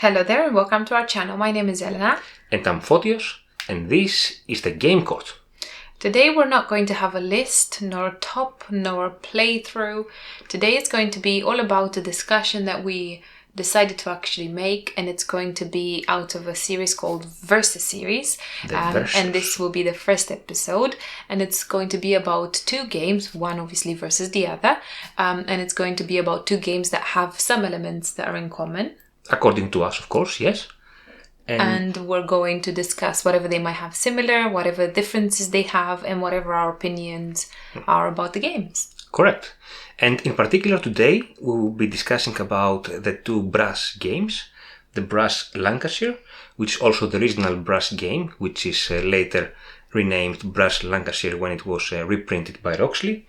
Hello there and welcome to our channel. My name is Elena. And I'm Fotios, and this is the Game Code. Today we're not going to have a list, nor a top, nor a playthrough. Today it's going to be all about a discussion that we decided to actually make, and it's going to be out of a series called Versus Series. And this will be the first episode, and it's going to be about two games, one obviously versus the other, and it's going to be about two games that have some elements that are in common. According to us, of course, yes. And we're going to discuss whatever they might have similar, whatever differences they have, and whatever our opinions are about the games. Correct. And in particular today, we will be discussing about the two Brass games. The Brass Lancashire, which is also the original Brass game, which is later renamed Brass Lancashire when it was reprinted by Roxley.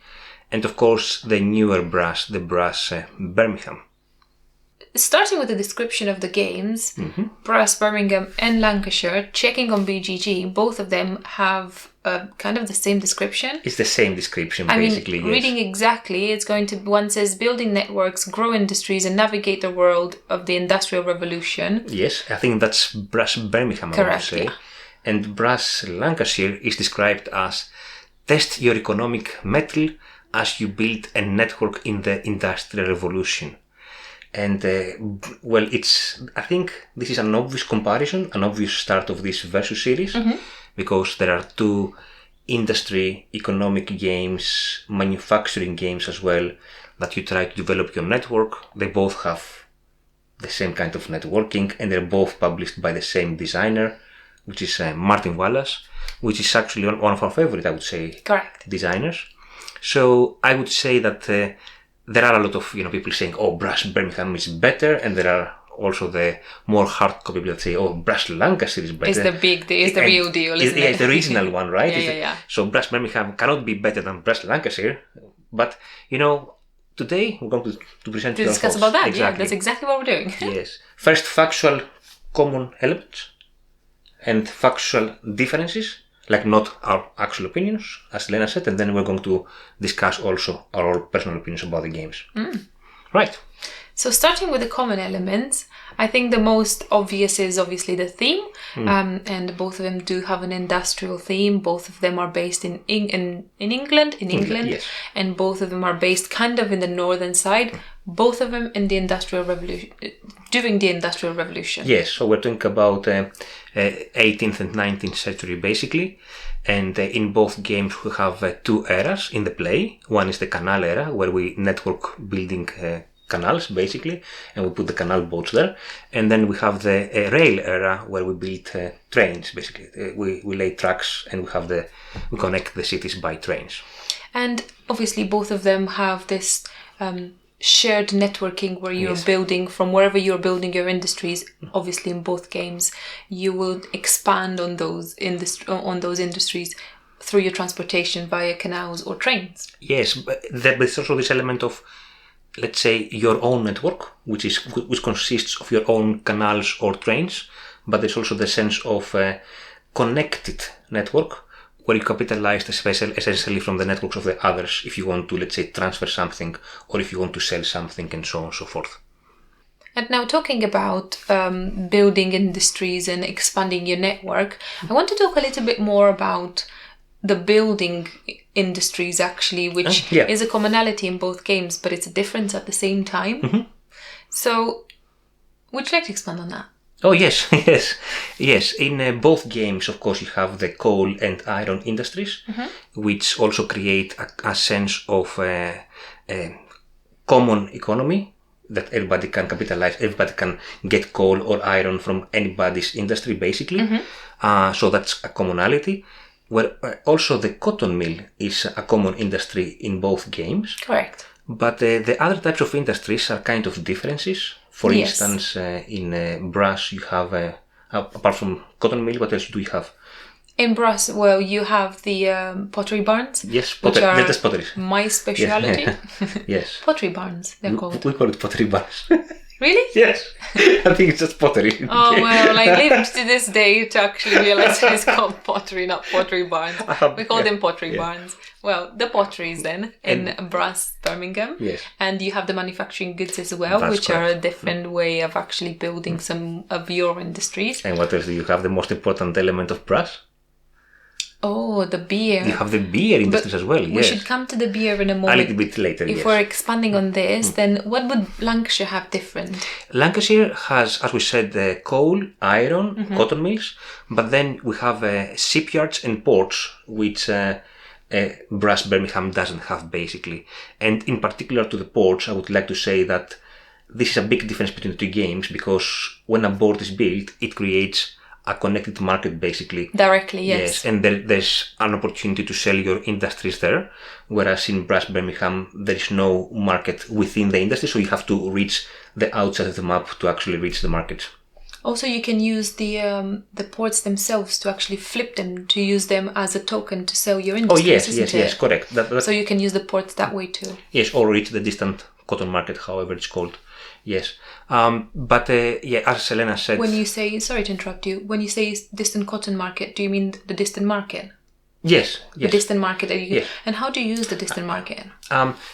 And of course, the newer Brass, the Brass Birmingham. Starting with the description of the games, Brass Birmingham and Lancashire, checking on BGG, both of them have kind of the same description. It's the same description, basically. I mean, reading exactly, it's going to, one says, building networks, grow industries, and navigate the world of the Industrial Revolution. Yes, I think that's Brass Birmingham, I would say. Yeah. And Brass Lancashire is described as test your economic mettle as you build a network in the Industrial Revolution. And, I think this is an obvious comparison, an obvious start of this Versus series, because there are two industry, economic games, manufacturing games as well, that you try to develop your network. They both have the same kind of networking, and they're both published by the same designer, which is Martin Wallace, which is actually one of our favorite, I would say, designers. So I would say that there are a lot of people saying, oh, Brass Birmingham is better, and there are also the more hardcore people that say, oh, Brass Lancashire is better. It's the big deal, it's the real deal, isn't it? It's the original one, right? Yeah. So Brass Birmingham cannot be better than Brass Lancashire. But, today we're going to present to discuss about that. Exactly. Yeah, that's exactly what we're doing. Yes. First, factual common elements and factual differences. Like not our actual opinions, as Lena said, and then we're going to discuss also our personal opinions about the games. Right. So starting with the common elements, I think the most obvious is obviously the theme, and both of them do have an industrial theme. Both of them are based in England, yes. And both of them are based kind of in the northern side. Both of them in the Industrial Revolution, during the Industrial Revolution. Yes, so we're talking about 18th and 19th century basically, and in both games we have two eras in the play. One is the canal era, where we network building canals basically, and we put the canal boats there, and then we have the rail era, where we build trains basically. We lay tracks, and we connect the cities by trains. And obviously both of them have this shared networking where you're building from wherever you're building your industries. Obviously in both games you will expand on those industries through your transportation via canals or trains. Yes, but there's also this element of, let's say, your own network, which consists of your own canals or trains, but there's also the sense of connected network, where you capitalize essentially from the networks of the others if you want to, let's say, transfer something, or if you want to sell something, and so on and so forth. And now talking about building industries and expanding your network, I want to talk a little bit more about the building industries actually, which is a commonality in both games, but it's a difference at the same time. So, would you like to expand on that? Oh, yes. In both games, of course, you have the coal and iron industries, which also create a sense of common economy that everybody can capitalize. Everybody can get coal or iron from anybody's industry, basically. So that's a commonality. Where also the cotton mill is a common industry in both games. Correct. But the other types of industries are kind of differences. For instance, in Brass you have, apart from cotton mill, what else do you have? In Brass, well, you have the pottery barns. Yes, that's pottery. My speciality. Yes. Pottery barns, they're called. We call it pottery barns. Really? Yes. I think it's just pottery. Oh, well, I lived to this day to actually realize it's called pottery, not pottery barns. We call them pottery barns. Well, the potteries then in Brass, Birmingham. Yes. And you have the manufacturing goods as well, which are a different way of actually building some of your industries. And what else do you have? The most important element of Brass? Oh, the beer. You have the beer industries as well, yes. We should come to the beer in a moment. A little bit later, If we're expanding on this, then what would Lancashire have different? Lancashire has, as we said, coal, iron, cotton mills, but then we have shipyards and ports, which Brass Birmingham doesn't have, basically. And in particular to the ports, I would like to say that this is a big difference between the two games, because when a board is built, it creates a connected market, basically. Directly, yes. And there's an opportunity to sell your industries there, whereas in Brass Birmingham, there is no market within the industry, so you have to reach the outside of the map to actually reach the market. Also, you can use the ports themselves to actually flip them, to use them as a token to sell your industries, yes, correct. So you can use the ports that way too. Yes, or reach the distant cotton market, however it's called. Yes. As Selena said... When you say, sorry to interrupt you, when you say distant cotton market, do you mean the distant market? Yes. The distant market that you... Yes. And how do you use the distant market?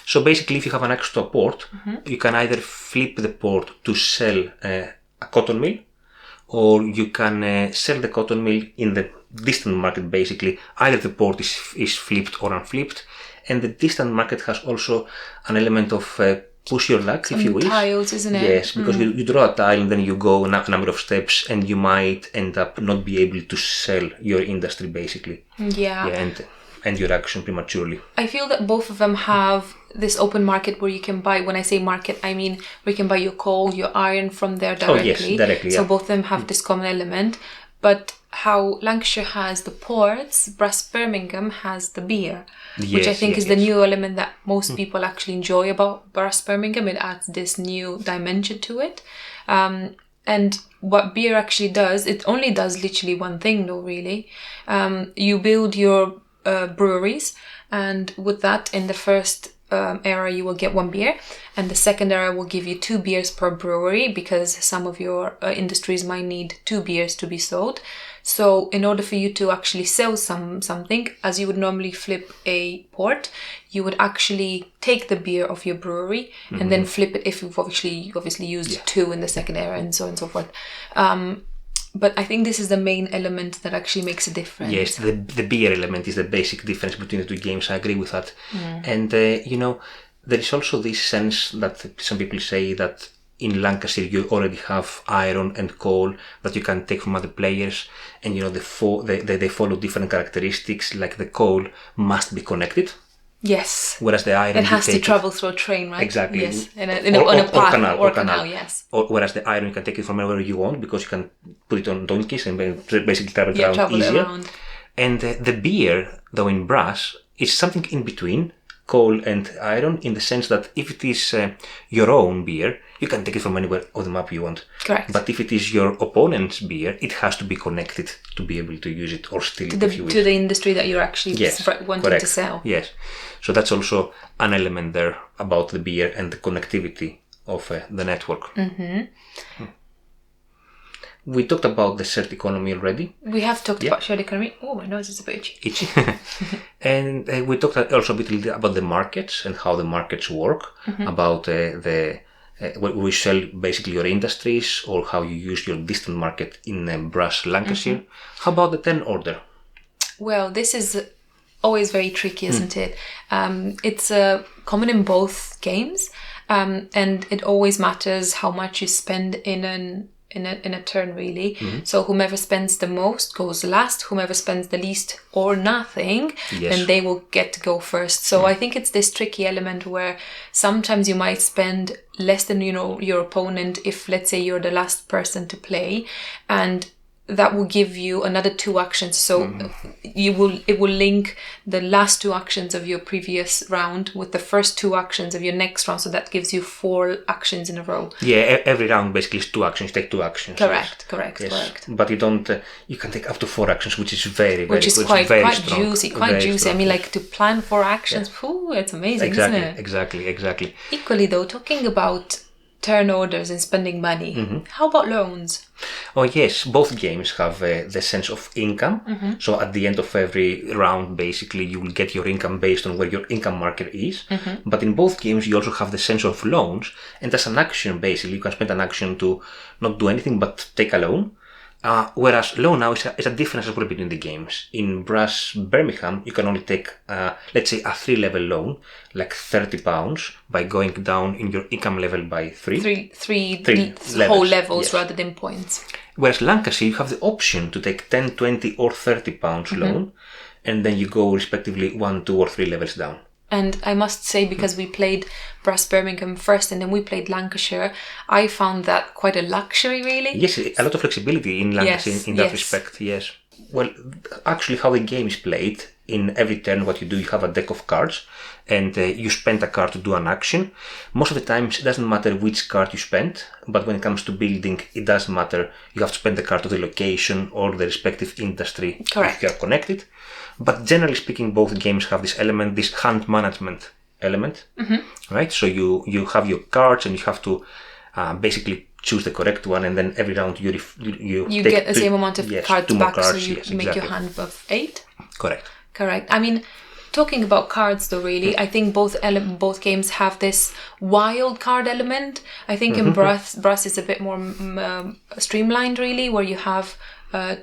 So basically, if you have an access to a port, you can either flip the port to sell a cotton mill, or you can sell the cotton mill in the distant market, basically. Either the port is flipped or unflipped, and the distant market has also an element of push your luck, if you wish. Tiles, isn't it? Yes, because you draw a tile and then you go a number of steps and you might end up not be able to sell your industry, basically. Yeah. And your action prematurely. I feel that both of them have this open market where you can buy, when I say market, I mean where you can buy your coal, your iron from there directly. Oh, yes, directly, So both of them have this common element. But how Lancashire has the ports, Brass Birmingham has the beer, which I think is the new element that most people actually enjoy about Brass Birmingham. It adds this new dimension to it. And what beer actually does, it only does literally one thing though, really. You build your breweries, and with that, in the first era you will get one beer, and the second era will give you 2 beers per brewery, because some of your industries might need 2 beers to be sold. So in order for you to actually sell something, as you would normally flip a port, you would actually take the beer of your brewery and then flip it if you've obviously used 2 in the second era, and so on and so forth. But I think this is the main element that actually makes a difference. Yes, the beer element is the basic difference between the two games. I agree with that. And, there is also this sense that some people say that in Lancashire you already have iron and coal that you can take from other players, and they follow different characteristics, like the coal must be connected. Yes. Whereas the iron... It has to travel through a train, right? Exactly. Yes. On a path or canal, yes. Whereas the iron, you can take it from wherever you want, because you can put it on donkeys and basically travel around easier. And the beer, though, in Brass, is something in between coal and iron, in the sense that if it is your own beer, you can take it from anywhere on the map you want. Correct. But if it is your opponent's beer, it has to be connected to be able to use it or steal it, if you wish. To the industry that you're actually wanting to sell. Yes. So that's also an element there about the beer and the connectivity of the network. We talked about the shared economy already. We have talked about shared economy. Oh, my nose is a bit itchy. And we talked also a bit about the markets and how the markets work, about where we sell basically your industries, or how you use your distant market in Brass, Lancashire. How about the 10 order? Well, this is always very tricky, isn't it? It's common in both games, and it always matters how much you spend in a turn, really. So whomever spends the most goes last. Whomever spends the least or nothing, then they will get to go first. So I think it's this tricky element where sometimes you might spend less than your opponent if, let's say, you're the last person to play, and that will give you another 2 actions. So it will link the last 2 actions of your previous round with the first 2 actions of your next round. So that gives you 4 actions in a row. Yeah, every round basically is 2 actions. You take 2 actions. Correct. But you don't. You can take up to 4 actions, which is very quite strong. Juicy. Quite juicy. I mean, like, to plan 4 actions. It's amazing, isn't it? Exactly. Equally, though, talking about turn orders and spending money. How about loans? Oh yes, both games have the sense of income. So at the end of every round, basically, you will get your income based on where your income marker is. But in both games, you also have the sense of loans. And as an action, basically, you can spend an action to not do anything but take a loan. Whereas loan now is a difference as well between the games. In Brass Birmingham, you can only take, let's say, a 3-level loan, like £30, by going down in your income level by 3. Three levels, whole levels yes. rather than points. Whereas Lancashire, you have the option to take 10, 20 or £30 loan, and then you go respectively 1, 2 or 3 levels down. And I must say, because we played Brass Birmingham first and then we played Lancashire, I found that quite a luxury, really. Yes, a lot of flexibility in Lancashire in that respect, yes. Well, actually how the game is played, in every turn what you do, you have a deck of cards and you spend a card to do an action. Most of the times it doesn't matter which card you spend, but when it comes to building, it does matter. You have to spend the card to the location or the respective industry. Correct. If you are connected. But generally speaking, both games have this element, this hand management element, right? So you have your cards and you have to basically choose the correct one, and then every round you get the same amount of cards back, cards, so you make your hand of 8. Correct. I mean, talking about cards though, really, I think both games have this wild card element. I think in Brass is a bit more streamlined, really, where you have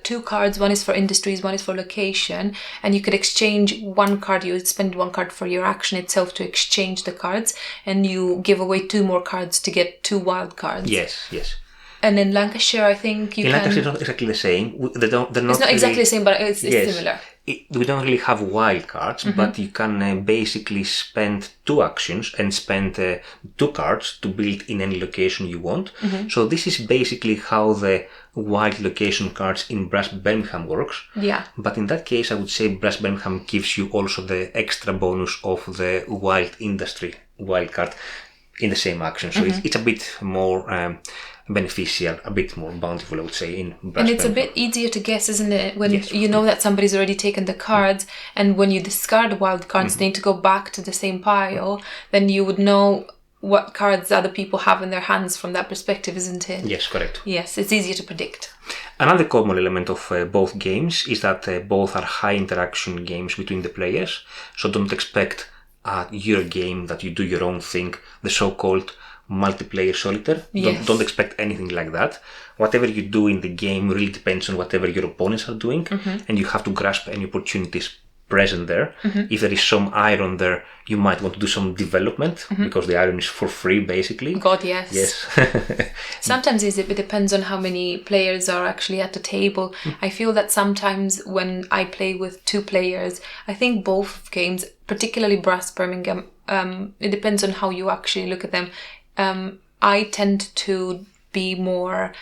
2 cards. One is for industries, one is for location, and you could exchange one card. You would spend one card for your action itself to exchange the cards, and you give away 2 more cards to get 2 wild cards. Yes. And in Lancashire, I think Lancashire is not exactly the same. They're not it's not exactly the same, but it's similar. We don't really have wild cards, but you can basically spend 2 actions and spend 2 cards to build in any location you want. So this is basically how the wild location cards in Brass Birmingham works. Yeah. But in that case, I would say Brass Birmingham gives you also the extra bonus of the wild industry wild card in the same action. So it's a bit more beneficial, a bit more bountiful, I would say, in Brass. And it's a bit easier to guess, isn't it? When you know that somebody's already taken the cards, and when you discard wild cards, they need to go back to the same pile, then you would know what cards other people have in their hands from that perspective, isn't it? Yes, correct. Yes, it's easier to predict. Another common element of both games is that both are high interaction games between the players, so don't expect a Euro game that you do your own thing, the so-called multiplayer solitaire. Yes. Don't expect anything like that. Whatever you do in the game really depends on whatever your opponents are doing, and you have to grasp any opportunities present there. If there is some iron there, you might want to do some development, because the iron is for free, basically. God, yes. Yes. Sometimes it depends on how many players are actually at the table. I feel that sometimes when I play with 2 players, I think both games, particularly Brass Birmingham, it depends on how you actually look at them. I tend to be more...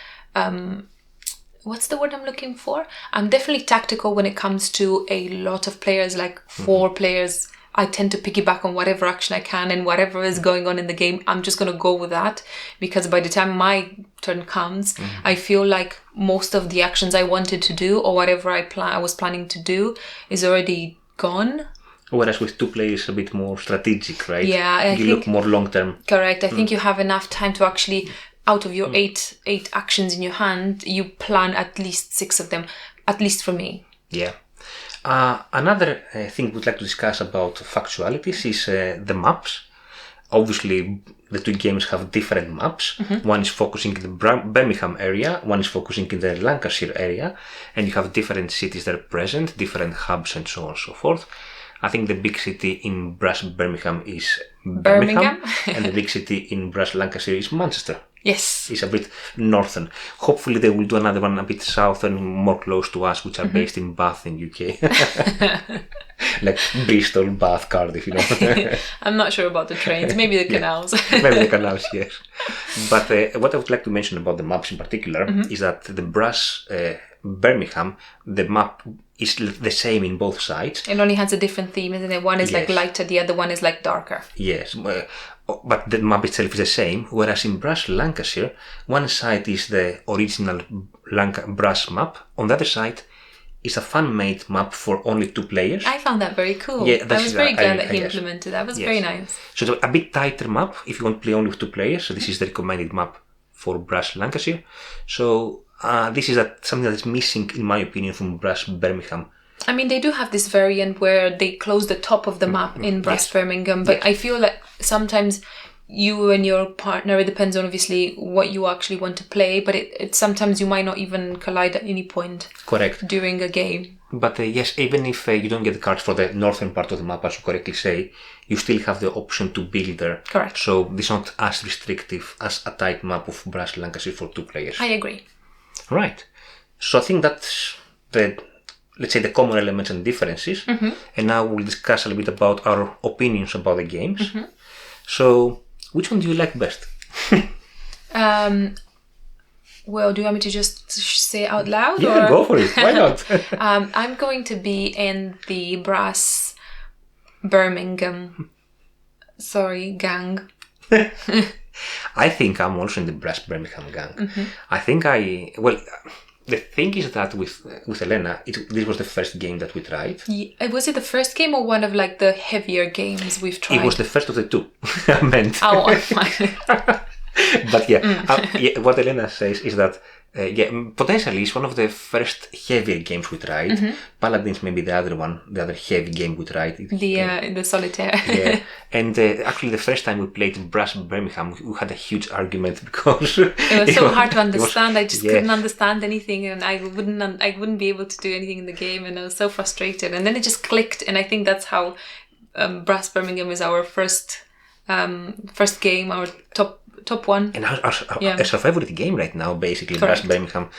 what's the word I'm looking for? I'm definitely tactical when it comes to a lot of players, like 4 players. I tend to piggyback on whatever action I can, and whatever is going on in the game, I'm just going to go with that, because by the time my turn comes, I feel like most of the actions I wanted to do, or whatever I was planning to do, is already gone. Whereas with 2 players, a bit more strategic, right? Yeah, you look more long term. Correct. I think you have enough time to actually, out of your 8 actions in your hand, you plan at least 6 of them, at least for me. Yeah. Another thing we'd like to discuss about factualities is the maps. Obviously, the 2 games have different maps. One is focusing in the Birmingham area, one is focusing in the Lancashire area, and you have different cities that are present, different hubs and so on and so forth. I think the big city in Brass Birmingham is Birmingham. And the big city in Brass Lancashire is Manchester. Yes. It's a bit northern. Hopefully they will do another one a bit southern, more close to us, which are based in Bath in UK. Like Bristol, Bath, Cardiff, you know. I'm not sure about the trains, maybe the canals. Maybe the canals, yes. But what I would like to mention about the maps in particular is that the Brass Birmingham, the map is the same in both sides. It only has a different theme, isn't it? One is like lighter, the other one is like darker. Yes, but the map itself is the same, whereas in Brass Lancashire, one side is the original Brass map, on the other side is a fan-made map for only 2 players. I found that very cool. Yeah, I was very glad that he implemented that. It was very nice. So a bit tighter map if you want to play only with 2 players. So this is the recommended map for Brass Lancashire. So this is something that is missing, in my opinion, from Brass Birmingham. I mean, they do have this variant where they close the top of the map in Brass Birmingham, but I feel like sometimes you and your partner, it depends on obviously what you actually want to play, but it sometimes you might not even collide at any point. Correct. During a game. But yes, even if you don't get the cards for the northern part of the map, as you correctly say, you still have the option to build there. Correct. So this is not as restrictive as a tight map of Brass Lancashire for 2 players. I agree. Right. So I think that's let's say the common elements and differences. And now we'll discuss a little bit about our opinions about the games. So which one do you like best? Well, do you want me to just say out loud? Yeah, go for it. Why not? I'm going to be in the Brass Birmingham. Sorry, gang. I think I'm also in the Brass Birmingham gang. I think the thing is that with Elena, this was the first game that we tried. Was it the first game or one of like the heavier games we've tried? It was the first of the 2. I meant. Oh, fine. But what Elena says is that potentially it's one of the first heavier games we tried. Paladins maybe the other heavy game we tried. The solitaire. Yeah, and actually the first time we played Brass Birmingham, we had a huge argument because it was so hard to understand. I just couldn't understand anything, and I wouldn't be able to do anything in the game, and I was so frustrated. And then it just clicked, and I think that's how Brass Birmingham is our first game, our top one. And our favorite game right now, basically. Correct. Brass Birmingham.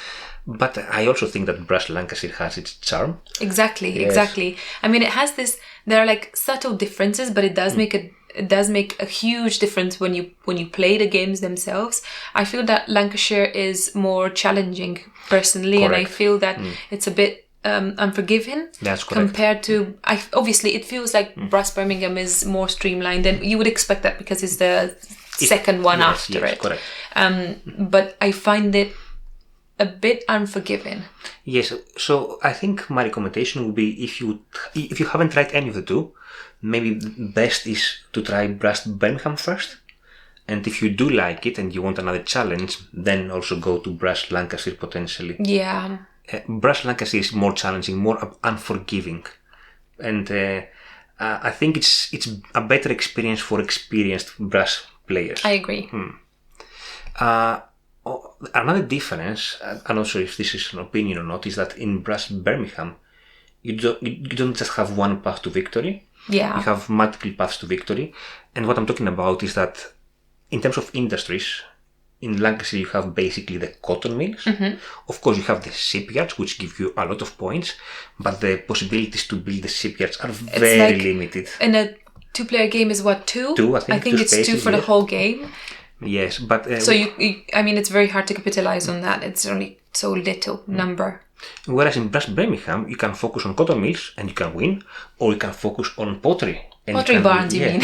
But I also think that Brass Lancashire has its charm. Exactly. I mean, it has this. There are like subtle differences, but it does make a huge difference when you play the games themselves. I feel that Lancashire is more challenging personally, correct. And I feel that it's a bit unforgiving. That's correct. Compared to, obviously, it feels like Brass Birmingham is more streamlined, and you would expect that because it's the second one after it. Correct. But I find it a bit unforgiving. Yes, so I think my recommendation would be if you haven't tried any of the 2, maybe best is to try Brass Birmingham first. And if you do like it and you want another challenge, then also go to Brass Lancashire potentially. Yeah. Brass Lancashire is more challenging, more unforgiving. And I think it's a better experience for experienced Brass players. I agree. Another difference, I'm not sure if this is an opinion or not, is that in Brass Birmingham, you don't just have one path to victory. Yeah. You have multiple paths to victory. And what I'm talking about is that in terms of industries, in Lancashire you have basically the cotton mills. Of course you have the shipyards, which give you a lot of points, but the possibilities to build the shipyards are very limited. And a 2-player game is what, 2? 2, I think it's spaces, 2 for the whole game. Yes, but so I mean, it's very hard to capitalize on that. It's only so little number. Whereas in Brass Birmingham, you can focus on cotton mills and you can win, or you can focus on pottery. And pottery barns, you mean?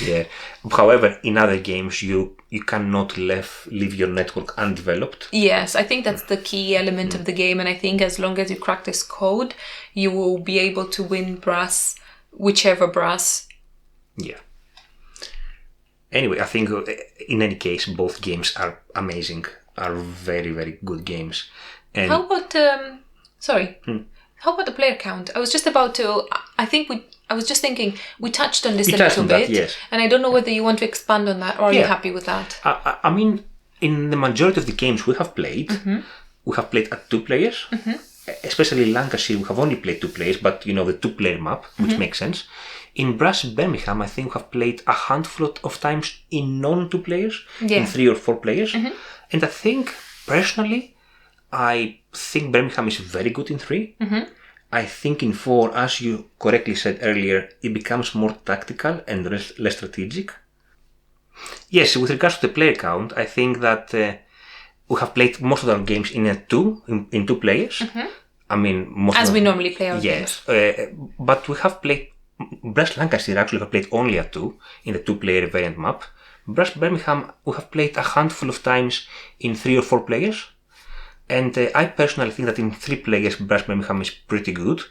Yeah. However, in other games, you cannot leave your network undeveloped. Yes, I think that's the key element of the game, and I think as long as you crack this code, you will be able to win brass, whichever brass. Yeah. Anyway, I think in any case, both games are amazing, are very, very good games. And how about how about the player count? I was just thinking we touched on this a little bit, yes. And I don't know whether you want to expand on that, or are you happy with that? I mean, in the majority of the games we have played at 2 players. Especially Lancashire, we have only played 2 players, but the 2-player map, which makes sense. In Brass Birmingham, I think we have played a handful of times in non-2 players, in 3 or 4 players. And I think, personally, Birmingham is very good in 3. I think in 4, as you correctly said earlier, it becomes more tactical and less strategic. Yes, with regards to the player count, I think that we have played most of our games in 2 players. I mean, as we normally play our games. But we have played. Brass Lancashire actually have played only at 2 in the 2-player variant map. Brass Birmingham we have played a handful of times in 3 or 4 players. And I personally think that in 3 players, Brass Birmingham is pretty good.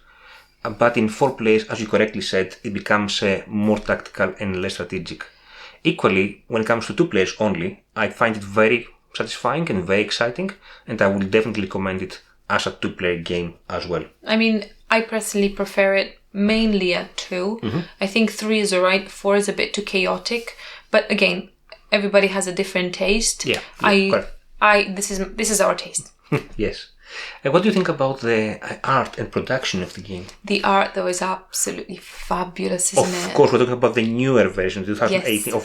But in 4 players, as you correctly said, it becomes more tactical and less strategic. Equally, when it comes to 2 players only, I find it very satisfying and very exciting, and I will definitely recommend it as a 2-player game as well. I mean, I personally prefer it mainly at 2. I think 3 is alright, 4 is a bit too chaotic, but again, everybody has a different taste. Yeah, this is our taste. Yes. And what do you think about the art and production of the game? The art, though, is absolutely fabulous, isn't it? Of course, we're talking about the newer version, 2018, or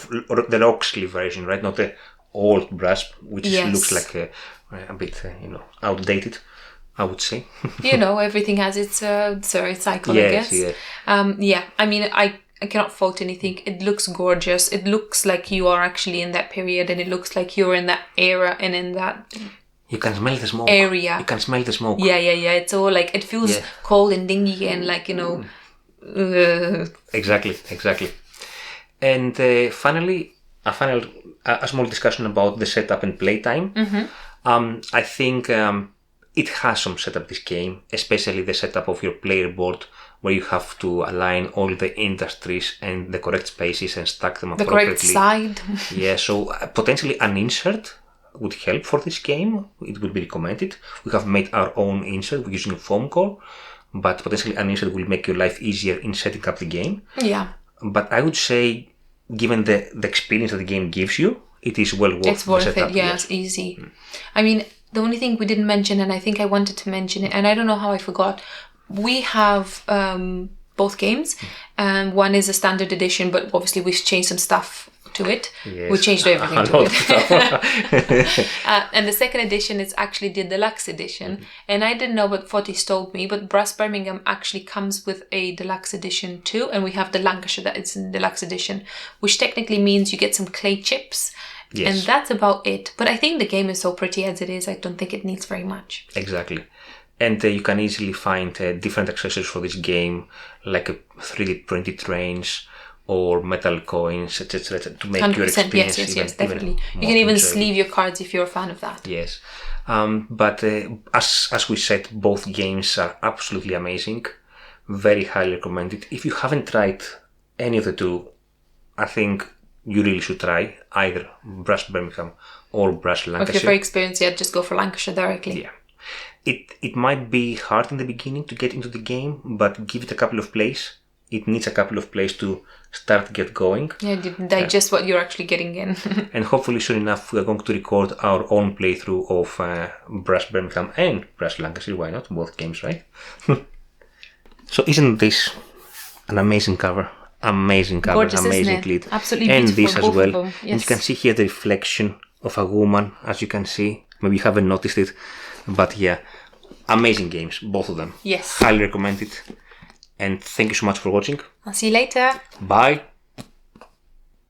the Loxley version, right? Not the old Brass, which looks like a bit, outdated, I would say. Everything has its cycle, I guess. Yes. I mean, I cannot fault anything. It looks gorgeous. It looks like you are actually in that period, and it looks like you're in that era and in that... You can smell the smoke. Area. You can smell the smoke. Yeah. It's all like, it feels cold and dingy and like, Exactly. And finally, a small discussion about the setup and playtime. I think it has some setup, this game, especially the setup of your player board, where you have to align all the industries and the correct spaces and stack them appropriately. The correct side. Yeah, so potentially an insert would help for this game. It would be recommended. We have made our own insert using foam core, but potentially an insert will make your life easier in setting up the game. Yeah. But I would say, given the experience that the game gives you, it is well worth It's worth the setup. It, yeah, it's easy. I mean, the only thing we didn't mention, and I think I wanted to mention it, and I don't know how I forgot, we have both games, and one is a standard edition, but obviously we've changed some stuff to it. Yes. We changed everything to it. And the second edition is actually the deluxe edition. And I didn't know what Fotis told me, but Brass Birmingham actually comes with a deluxe edition too. And we have the Lancashire that is in deluxe edition, which technically means you get some clay chips. Yes. And that's about it. But I think the game is so pretty as it is. I don't think it needs very much. Exactly. And you can easily find different accessories for this game, like 3D printed trains, or metal coins, etc., to make your experience yes, definitely. You can even sleeve your cards if you're a fan of that. Yes. But as we said, both games are absolutely amazing. Very highly recommended. If you haven't tried any of the 2, I think you really should try either Brass Birmingham or Brass Lancashire. If you're very experienced, just go for Lancashire directly. Yeah. It might be hard in the beginning to get into the game, but give it a couple of plays. It needs a couple of plays to get going. Yeah, digest what you're actually getting in. And hopefully soon enough we are going to record our own playthrough of Brass Birmingham and Brass Lancashire. Why not? Both games, right? So isn't this an amazing cover? Amazing cover, gorgeous, amazing lead. Absolutely and beautiful. And this as well. Yes. And you can see here the reflection of a woman, as you can see. Maybe you haven't noticed it, but yeah, amazing games, both of them. Yes. Highly recommended. And thank you so much for watching. I'll see you later. Bye.